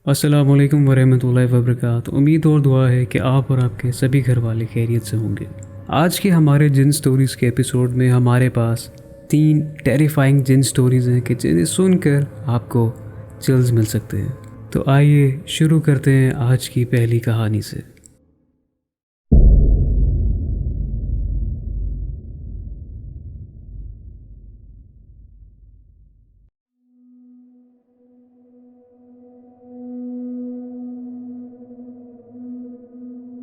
अस्सलाम वालेकुम वरहमतुल्लाहि वबरकातुहू। उम्मीद और दुआ है कि आप और आपके सभी घर वाले खैरियत से होंगे। आज के हमारे जिन स्टोरीज़ के एपिसोड में हमारे पास 3 टेरिफाइंग जिन स्टोरीज़ हैं कि जिन्हें सुनकर आपको चिल्स मिल सकते हैं। तो आइए शुरू करते हैं आज की पहली कहानी से।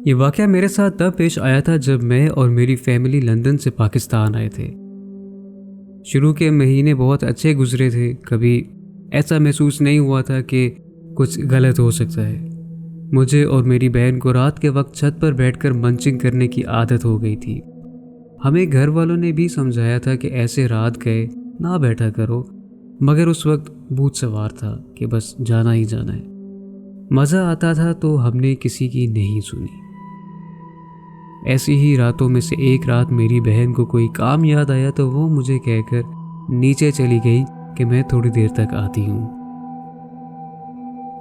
ये वाक़या मेरे साथ तब पेश आया था जब मैं और मेरी फैमिली लंदन से पाकिस्तान आए थे। शुरू के महीने बहुत अच्छे गुजरे थे। कभी ऐसा महसूस नहीं हुआ था कि कुछ गलत हो सकता है। मुझे और मेरी बहन को रात के वक्त छत पर बैठकर मंचिंग करने की आदत हो गई थी। हमें घर वालों ने भी समझाया था कि ऐसे रात गए ना बैठा करो, मगर उस वक्त भूत सवार था कि बस जाना ही जाना है। मज़ा आता था तो हमने किसी की नहीं सुनी। ऐसी ही रातों में से एक रात मेरी बहन को कोई काम याद आया तो वो मुझे कहकर नीचे चली गई कि मैं थोड़ी देर तक आती हूँ।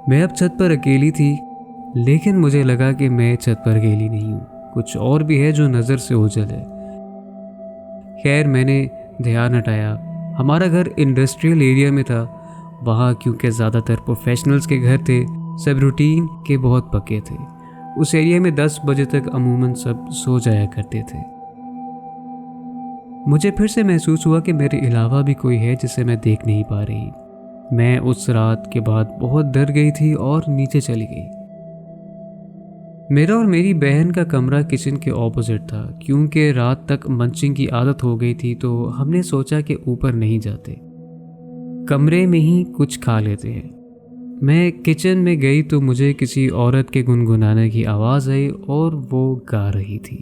मैं अब छत पर अकेली थी, लेकिन मुझे लगा कि मैं छत पर अकेली नहीं हूँ, कुछ और भी है जो नज़र से ओझल है। खैर, मैंने ध्यान हटाया। हमारा घर इंडस्ट्रियल एरिया में था। वहाँ क्योंकि ज़्यादातर प्रोफेशनल्स के घर थे, सब रूटीन के बहुत पक्के थे। उस एरिया में 10 बजे तक अमूमन सब सो जाया करते थे। मुझे फिर से महसूस हुआ कि मेरे अलावा भी कोई है जिसे मैं देख नहीं पा रही। मैं उस रात के बाद बहुत डर गई थी और नीचे चली गई। मेरा और मेरी बहन का कमरा किचन के ऑपोजिट था। क्योंकि रात तक मंचिंग की आदत हो गई थी तो हमने सोचा कि ऊपर नहीं जाते, कमरे में ही कुछ खा लेते हैं। मैं किचन में गई तो मुझे किसी औरत के गुनगुनाने की आवाज़ आई और वो गा रही थी।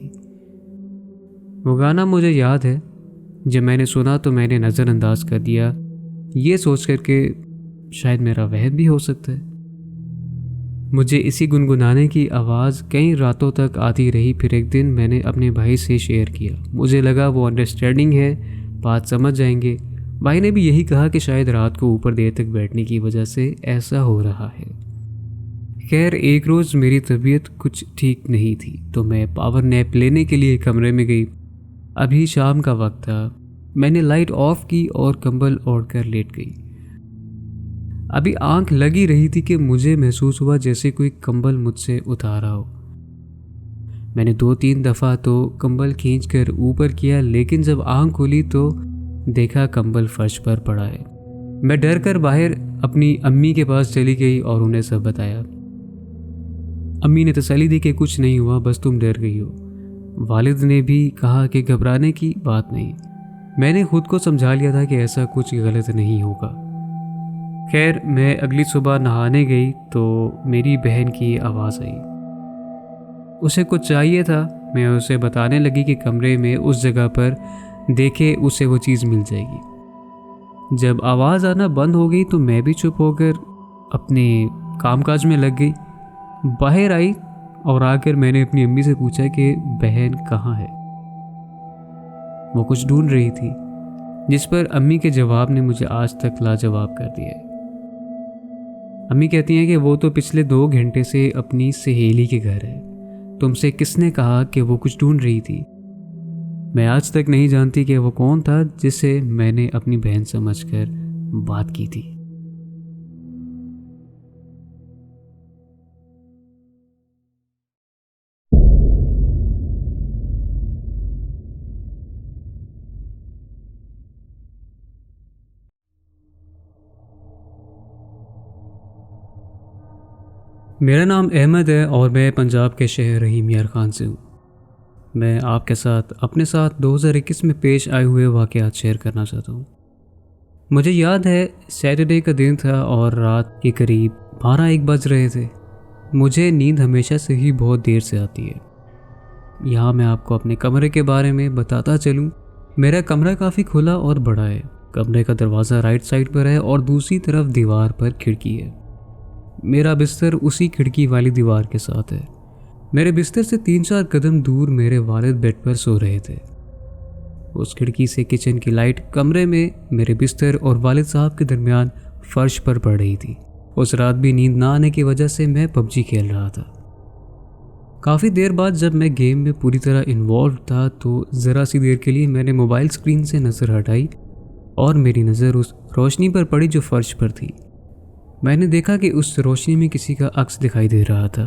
वो गाना मुझे याद है। जब मैंने सुना तो मैंने नज़रअंदाज कर दिया, ये सोच कर के शायद मेरा वहम भी हो सकता है। मुझे इसी गुनगुनाने की आवाज़ कई रातों तक आती रही। फिर एक दिन मैंने अपने भाई से शेयर किया। मुझे लगा वो अंडरस्टैंडिंग है, बात समझ जाएंगे। भाई ने भी यही कहा कि शायद रात को ऊपर देर तक बैठने की वजह से ऐसा हो रहा है। खैर, एक रोज़ मेरी तबीयत कुछ ठीक नहीं थी तो मैं पावर नैप लेने के लिए कमरे में गई। अभी शाम का वक्त था। मैंने लाइट ऑफ की और कंबल ओढ़कर लेट गई। अभी आंख लगी रही थी कि मुझे महसूस हुआ जैसे कोई कंबल मुझसे उतारा हो। मैंने 2-3 दफ़ा तो कंबल खींचकर ऊपर किया, लेकिन जब आंख खोली तो देखा कंबल फर्श पर पड़ा है। मैं डर कर बाहर अपनी अम्मी के पास चली गई और उन्हें सब बताया। अम्मी ने तसल्ली दी कि कुछ नहीं हुआ, बस तुम डर गई हो। वालिद ने भी कहा कि घबराने की बात नहीं। मैंने खुद को समझा लिया था कि ऐसा कुछ गलत नहीं होगा। खैर, मैं अगली सुबह नहाने गई तो मेरी बहन की आवाज़ आई। उसे कुछ चाहिए था। मैं उसे बताने लगी कि कमरे में उस जगह पर देखे उसे वो चीज़ मिल जाएगी। जब आवाज़ आना बंद हो गई तो मैं भी चुप होकर अपने कामकाज में लग गई। बाहर आई और आकर मैंने अपनी अम्मी से पूछा कि बहन कहाँ है। वो कुछ ढूंढ रही थी, जिस पर अम्मी के जवाब ने मुझे आज तक लाजवाब कर दिया है। अम्मी कहती हैं कि वो तो पिछले 2 घंटे से अपनी सहेली के घर है। तुमसे किसने कहा कि वो कुछ ढूंढ रही थी? मैं आज तक नहीं जानती कि वो कौन था जिसे मैंने अपनी बहन समझकर बात की थी। मेरा नाम अहमद है और मैं पंजाब के शहर रहीम यार खान से हूँ। मैं आपके साथ अपने साथ 2021 में पेश आए हुए वाक़यात शेयर करना चाहता हूँ। मुझे याद है सैटरडे का दिन था और रात के करीब 12-1 बज रहे थे। मुझे नींद हमेशा से ही बहुत देर से आती है। यहाँ मैं आपको अपने कमरे के बारे में बताता चलूँ। मेरा कमरा काफ़ी खुला और बड़ा है। कमरे का दरवाज़ा राइट साइड पर है और दूसरी तरफ दीवार पर खिड़की है। मेरा बिस्तर उसी खिड़की वाली दीवार के साथ है। मेरे बिस्तर से 3-4 कदम दूर मेरे वालिद बेड पर सो रहे थे। उस खिड़की से किचन की लाइट कमरे में मेरे बिस्तर और वालिद साहब के दरमियान फर्श पर पड़ रही थी। उस रात भी नींद ना आने की वजह से मैं पबजी खेल रहा था। काफ़ी देर बाद जब मैं गेम में पूरी तरह इन्वॉल्व था तो ज़रा सी देर के लिए मैंने मोबाइल स्क्रीन से नज़र हटाई और मेरी नज़र उस रोशनी पर पड़ी जो फर्श पर थी। मैंने देखा कि उस रोशनी में किसी का अक्स दिखाई दे रहा था।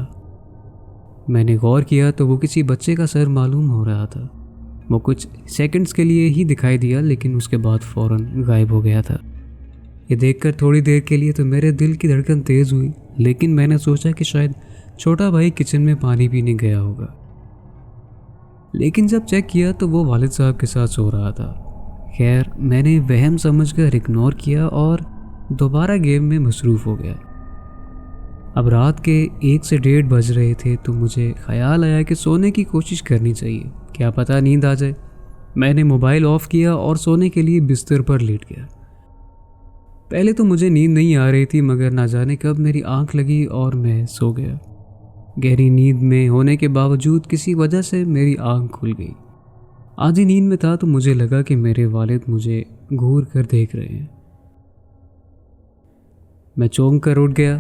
मैंने गौर किया तो वो किसी बच्चे का सर मालूम हो रहा था। वो कुछ सेकंड्स के लिए ही दिखाई दिया लेकिन उसके बाद फ़ौरन गायब हो गया था। ये देखकर थोड़ी देर के लिए तो मेरे दिल की धड़कन तेज़ हुई, लेकिन मैंने सोचा कि शायद छोटा भाई किचन में पानी पीने गया होगा। लेकिन जब चेक किया तो वो वालिद साहब के साथ सो रहा था। खैर, मैंने वहम समझकर इग्नोर किया और दोबारा गेम में मसरूफ़ हो गया। अब रात के 1 से 1:30 बज रहे थे तो मुझे ख्याल आया कि सोने की कोशिश करनी चाहिए, क्या पता नींद आ जाए। मैंने मोबाइल ऑफ़ किया और सोने के लिए बिस्तर पर लेट गया। पहले तो मुझे नींद नहीं आ रही थी, मगर ना जाने कब मेरी आंख लगी और मैं सो गया। गहरी नींद में होने के बावजूद किसी वजह से मेरी आंख खुल गई। आधी नींद में था तो मुझे लगा कि मेरे वालिद मुझे घूर कर देख रहे हैं। मैं चौंक कर उठ गया।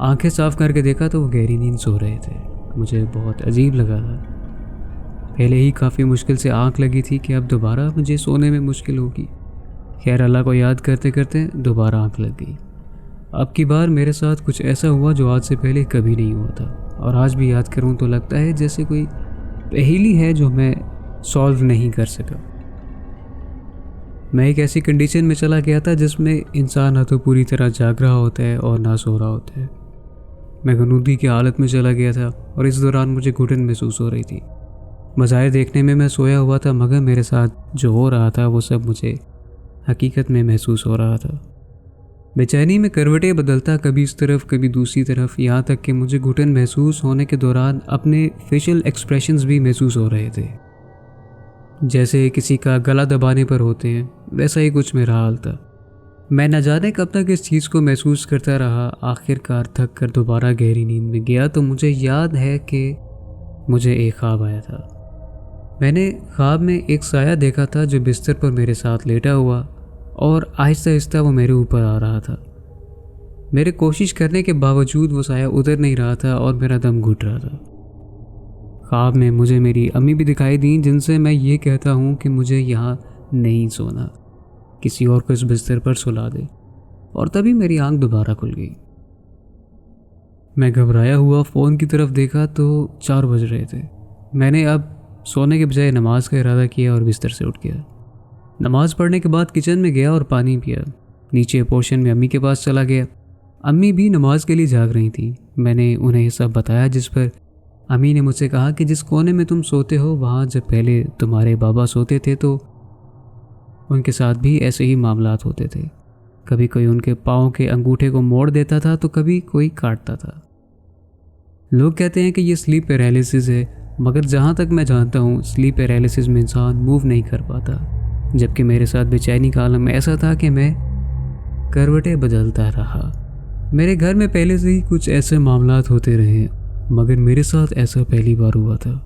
आंखें साफ करके देखा तो वो गहरी नींद सो रहे थे। मुझे बहुत अजीब लगा था। पहले ही काफ़ी मुश्किल से आंख लगी थी कि अब दोबारा मुझे सोने में मुश्किल होगी। खैर, अल्लाह को याद करते करते दोबारा आंख लग गई। अब की बार मेरे साथ कुछ ऐसा हुआ जो आज से पहले कभी नहीं हुआ था, और आज भी याद करूं तो लगता है जैसे कोई पहेली है जो मैं सॉल्व नहीं कर सका। मैं एक ऐसी कंडीशन में चला गया था जिसमें इंसान ना तो पूरी तरह जाग रहा होता है और ना सो रहा होता है। मैं गनूदी की हालत में चला गया था और इस दौरान मुझे घुटन महसूस हो रही थी। मज़ाहिर देखने में मैं सोया हुआ था, मगर मेरे साथ जो हो रहा था वो सब मुझे हकीकत में महसूस हो रहा था। बेचैनी में करवटें बदलता, कभी इस तरफ कभी दूसरी तरफ, यहाँ तक कि मुझे घुटन महसूस होने के दौरान अपने फेशियल एक्सप्रेशंस भी महसूस हो रहे थे, जैसे किसी का गला दबाने पर होते हैं। वैसा ही कुछ मेरा हाल था। मैं न जाने कब तक इस चीज़ को महसूस करता रहा। आखिरकार थक कर दोबारा गहरी नींद में गया तो मुझे याद है कि मुझे एक ख्वाब आया था। मैंने ख्वाब में एक साया देखा था जो बिस्तर पर मेरे साथ लेटा हुआ, और आहिस्ता आहिस्ता वो मेरे ऊपर आ रहा था। मेरे कोशिश करने के बावजूद वो साया उतर नहीं रहा था और मेरा दम घुट रहा था। ख्वाब में मुझे मेरी अम्मी भी दिखाई दी, जिनसे मैं ये कहता हूँ कि मुझे यहाँ नहीं सोना, किसी और को इस बिस्तर पर सुला दे। और तभी मेरी आंख दोबारा खुल गई। मैं घबराया हुआ फ़ोन की तरफ देखा तो 4 बज रहे थे। मैंने अब सोने के बजाय नमाज का इरादा किया और बिस्तर से उठ गया। नमाज पढ़ने के बाद किचन में गया और पानी पिया। नीचे पोर्शन में अम्मी के पास चला गया। अम्मी भी नमाज के लिए जाग रही थी। मैंने उन्हें ये सब बताया, जिस पर अम्मी ने मुझसे कहा कि जिस कोने में तुम सोते हो वहाँ जब पहले तुम्हारे बाबा सोते थे तो उनके साथ भी ऐसे ही मामलात होते थे। कभी कोई उनके पाँव के अंगूठे को मोड़ देता था तो कभी कोई काटता था। लोग कहते हैं कि ये स्लीप पैरालिसिस है, मगर जहाँ तक मैं जानता हूँ स्लीप पैरालिसिस में इंसान मूव नहीं कर पाता, जबकि मेरे साथ बेचैनी का आलम ऐसा था कि मैं करवटें बदलता रहा। मेरे घर में पहले से ही कुछ ऐसे मामलात होते रहे, मगर मेरे साथ ऐसा पहली बार हुआ था।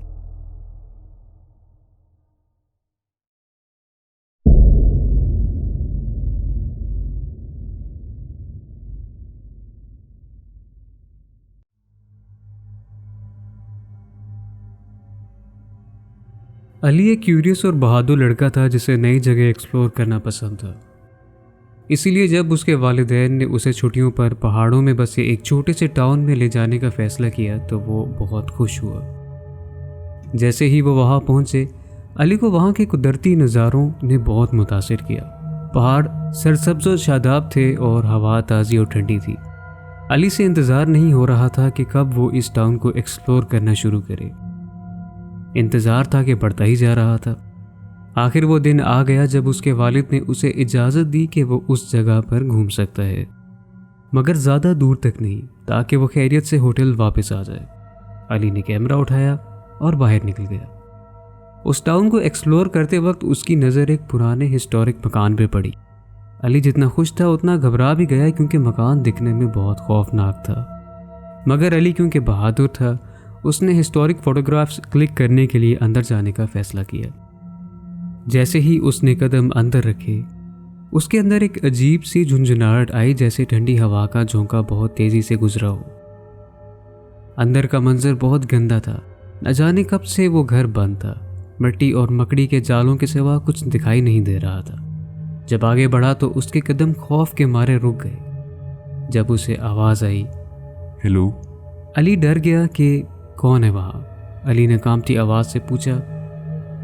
अली एक क्यूरियस और बहादुर लड़का था जिसे नई जगह एक्सप्लोर करना पसंद था। इसीलिए जब उसके वालिदैन ने उसे छुट्टियों पर पहाड़ों में बसे एक छोटे से टाउन में ले जाने का फैसला किया तो वो बहुत खुश हुआ। जैसे ही वो वहाँ पहुँचे, अली को वहाँ के कुदरती नज़ारों ने बहुत मुतासिर किया। पहाड़ सरसब्ज और शादाब थे और हवा ताज़ी और ठंडी थी। अली से इंतज़ार नहीं हो रहा था कि कब वो इस टाउन को एक्सप्लोर करना शुरू करे। इंतज़ार था कि बढ़ता ही जा रहा था। आखिर वो दिन आ गया जब उसके वालिद ने उसे इजाज़त दी कि वो उस जगह पर घूम सकता है, मगर ज़्यादा दूर तक नहीं, ताकि वो खैरियत से होटल वापस आ जाए। अली ने कैमरा उठाया और बाहर निकल गया। उस टाउन को एक्सप्लोर करते वक्त उसकी नज़र एक पुराने हिस्टोरिक मकान पर पड़ी। अली जितना खुश था उतना घबरा भी गया, क्योंकि मकान दिखने में बहुत खौफनाक था। मगर अली क्योंकि बहादुर था, उसने हिस्टोरिक फोटोग्राफ्स क्लिक करने के लिए अंदर जाने का फैसला किया। जैसे ही उसने कदम अंदर रखे, उसके अंदर एक अजीब सी झुंझुनाहट आई, जैसे ठंडी हवा का झोंका बहुत तेजी से गुजरा हो। अंदर का मंजर बहुत गंदा था। न जाने कब से वो घर बंद था। मिट्टी और मकड़ी के जालों के सिवा कुछ दिखाई नहीं दे रहा था। जब आगे बढ़ा तो उसके कदम खौफ के मारे रुक गए। जब उसे आवाज आई, हेलो। अली डर गया कि कौन है वहाँ। अली ने कांपती आवाज से पूछा,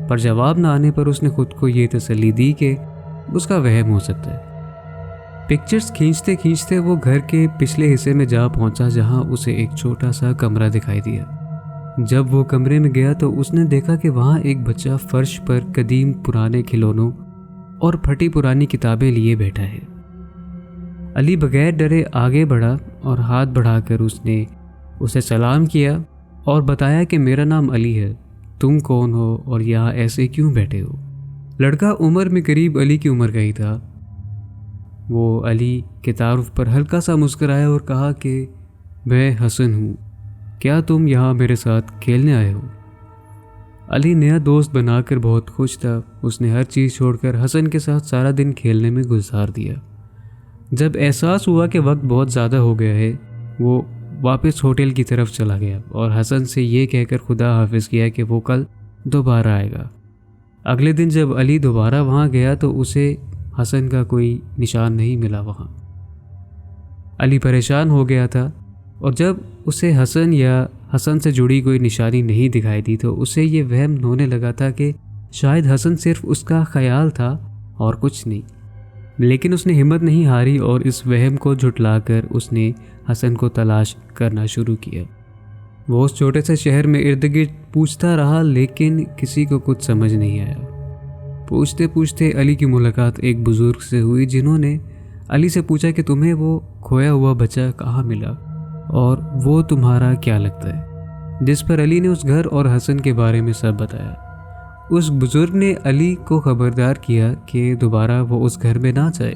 पर जवाब न आने पर उसने खुद को ये तसल्ली दी कि उसका वहम हो सकता है। पिक्चर्स खींचते खींचते वो घर के पिछले हिस्से में जा पहुंचा, जहां उसे एक छोटा सा कमरा दिखाई दिया। जब वो कमरे में गया तो उसने देखा कि वहां एक बच्चा फर्श पर कदीम पुराने खिलौनों और फटी पुरानी किताबें लिए बैठा है। अली बगैर डरे आगे बढ़ा और हाथ बढ़ाकर उसने उसे सलाम किया और बताया कि मेरा नाम अली है, तुम कौन हो और यहाँ ऐसे क्यों बैठे हो। लड़का उम्र में करीब अली की उम्र का ही था। वो अली के तारुफ पर हल्का सा मुस्कुराया और कहा कि मैं हसन हूँ, क्या तुम यहाँ मेरे साथ खेलने आए हो। अली नया दोस्त बनाकर बहुत खुश था। उसने हर चीज़ छोड़कर हसन के साथ सारा दिन खेलने में गुजार दिया। जब एहसास हुआ कि वक्त बहुत ज़्यादा हो गया है, वो वापस होटल की तरफ चला गया और हसन से ये कहकर खुदा हाफिज़ किया कि वो कल दोबारा आएगा। अगले दिन जब अली दोबारा वहाँ गया तो उसे हसन का कोई निशान नहीं मिला वहाँ। अली परेशान हो गया था और जब उसे हसन या हसन से जुड़ी कोई निशानी नहीं दिखाई दी तो उसे ये वहम होने लगा था कि शायद हसन सिर्फ उसका ख्याल था और कुछ नहीं। लेकिन उसने हिम्मत नहीं हारी और इस वहम को झुटलाकर उसने हसन को तलाश करना शुरू किया। वो उस छोटे से शहर में इर्द गिर्द पूछता रहा, लेकिन किसी को कुछ समझ नहीं आया। पूछते पूछते अली की मुलाकात एक बुजुर्ग से हुई, जिन्होंने अली से पूछा कि तुम्हें वो खोया हुआ बच्चा कहाँ मिला और वो तुम्हारा क्या लगता है। जिस पर अली ने उस घर और हसन के बारे में सब बताया। उस बुजुर्ग ने अली को खबरदार किया कि दोबारा वो उस घर में ना जाए।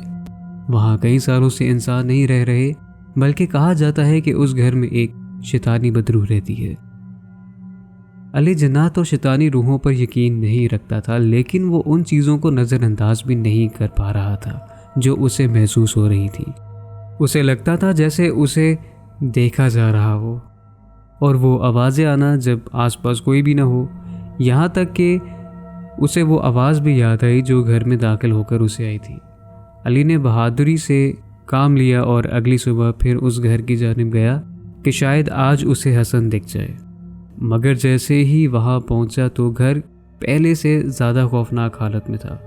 वहाँ कई सालों से इंसान नहीं रह रहे, बल्कि कहा जाता है कि उस घर में एक शैतानी बदरूह रहती है। अली जन्नात और शैतानी रूहों पर यकीन नहीं रखता था, लेकिन वो उन चीज़ों को नज़रअंदाज भी नहीं कर पा रहा था जो उसे महसूस हो रही थी। उसे लगता था जैसे उसे देखा जा रहा हो और वो आवाज़ें आना जब आसपास कोई भी ना हो। यहाँ तक कि उसे वो आवाज़ भी याद आई जो घर में दाखिल होकर उसे आई थी। अली ने बहादुरी से काम लिया और अगली सुबह फिर उस घर की जानिब गया कि शायद आज उसे हसन दिख जाए। मगर जैसे ही वहाँ पहुँचा तो घर पहले से ज़्यादा खौफनाक हालत में था।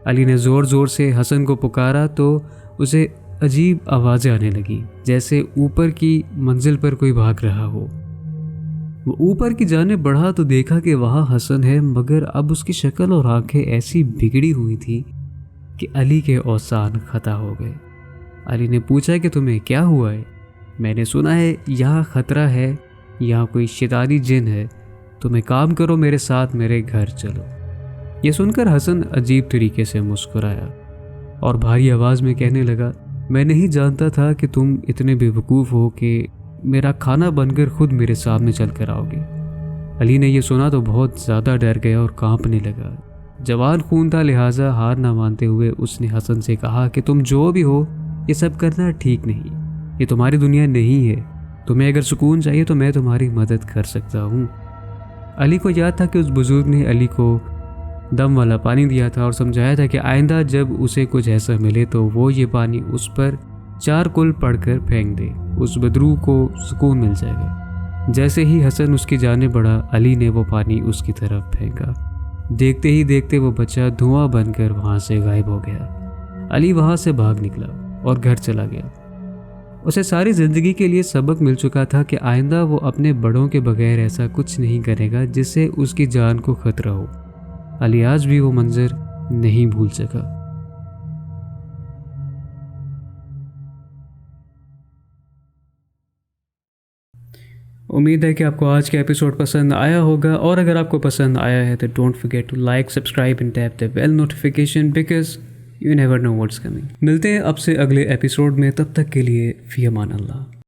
अली ने ज़ोर ज़ोर से हसन को पुकारा तो उसे अजीब आवाज़ें आने लगी, जैसे ऊपर की मंजिल पर कोई भाग रहा हो। वो ऊपर की जानिब बढ़ा तो देखा कि वहाँ हसन है, मगर अब उसकी शक्ल और आंखें ऐसी बिगड़ी हुई थी कि अली के औसान खता हो गए। अली ने पूछा कि तुम्हें क्या हुआ है। मैंने सुना है यहाँ ख़तरा है, यहाँ कोई शैतानी जिन है। तुम एक काम करो, मेरे साथ मेरे घर चलो। ये सुनकर हसन अजीब तरीके से मुस्कुराया और भारी आवाज़ में कहने लगा, मैं नहीं जानता था कि तुम इतने बेवकूफ़ हो कि मेरा खाना बनकर खुद मेरे सामने चल कर आओगे। अली ने यह सुना तो बहुत ज़्यादा डर गया और कांपने लगा। जवान खून था, लिहाजा हार ना मानते हुए उसने हसन से कहा कि तुम जो भी हो ये सब करना ठीक नहीं, ये तुम्हारी दुनिया नहीं है। तुम्हें अगर सुकून चाहिए तो मैं तुम्हारी मदद कर सकता हूँ। अली को याद था कि उस बुजुर्ग ने अली को दम वाला पानी दिया था और समझाया था कि आइंदा जब उसे कुछ ऐसा मिले तो वो ये पानी उस पर 4 कुल पढ़कर फेंक दे, उस बदरू को सुकून मिल जाएगा। जैसे ही हसन उसकी जानिब बढ़ा, अली ने वो पानी उसकी तरफ फेंका। देखते ही देखते वो बच्चा धुआं बनकर वहाँ से गायब हो गया। अली वहाँ से भाग निकला और घर चला गया। उसे सारी ज़िंदगी के लिए सबक मिल चुका था कि आइंदा वो अपने बड़ों के बगैर ऐसा कुछ नहीं करेगा जिससे उसकी जान को खतरा हो। अली आज भी वो मंजर नहीं भूल सका। उम्मीद है कि आपको आज का एपिसोड पसंद आया होगा, और अगर आपको पसंद आया है तो don't forget to like, subscribe and tap the bell notification because you never know what's coming. मिलते हैं आपसे अगले एपिसोड में, तब तक के लिए फी अमान अल्लाह।